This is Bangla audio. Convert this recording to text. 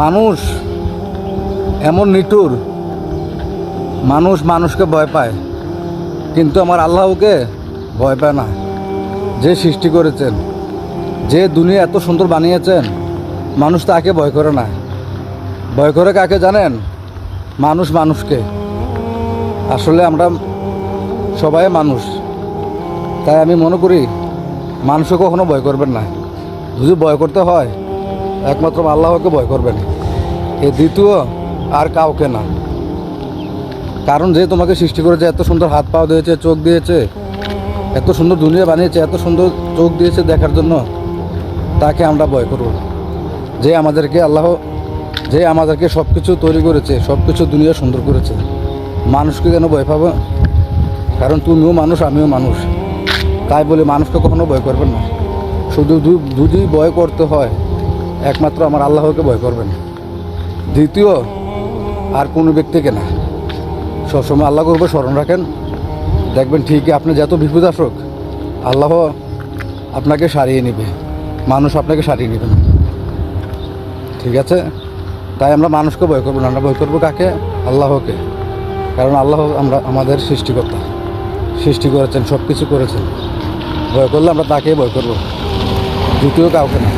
মানুষ এমন নিঠুর, মানুষ মানুষকে ভয় পায়, কিন্তু আমার আল্লাহকে ভয় পায় না। যে সৃষ্টি করেছেন, যে দুনিয়া এত সুন্দর বানিয়েছেন, মানুষ তাকে ভয় করে না। ভয় করে কাকে জানেন? মানুষ মানুষকে। আসলে আমরা সবাই মানুষ, তাই আমি মনে করি মানুষকে কখনো ভয় করবেন না। যদি ভয় করতে হয় একমাত্র আল্লাহকে ভয় করবেন, এ দ্বিতীয় আর কাউকে না। কারণ যে তোমাকে সৃষ্টি করেছে, এত সুন্দর হাত পা দিয়েছে, চোখ দিয়েছে, এত সুন্দর দুনিয়া বানিয়েছে, এত সুন্দর চোখ দিয়েছে দেখার জন্য, তাকে আমরা ভয় করব। যে আমাদেরকে সব কিছু তৈরি করেছে, সব কিছু দুনিয়া সুন্দর করেছে, মানুষকে কেন ভয় পাবো? কারণ তুমিও মানুষ, আমিও মানুষ, তাই বলে মানুষকে কখনো ভয় করবেন না। শুধু যদি ভয় করতে হয় একমাত্র আমার আল্লাহকে ভয় করবেন, দ্বিতীয় আর কোনো ব্যক্তিকে না। সবসময় আল্লাহর উপর স্মরণ রাখেন, দেখবেন ঠিকই আপনি যত বিপদ আসুক আল্লাহ আপনাকে সারিয়ে নেবে, মানুষ আপনাকে সারিয়ে নেবে না। ঠিক আছে? তাই আমরা মানুষকে ভয় করবো না, আমরা ভয় করবো কাকে? আল্লাহকে। কারণ আল্লাহ আমাদের সৃষ্টিকর্তা, সৃষ্টি করেছেন, সব কিছু করেছেন। ভয় করলে আমরা তাকেই ভয় করবো, দ্বিতীয় কাউকে না।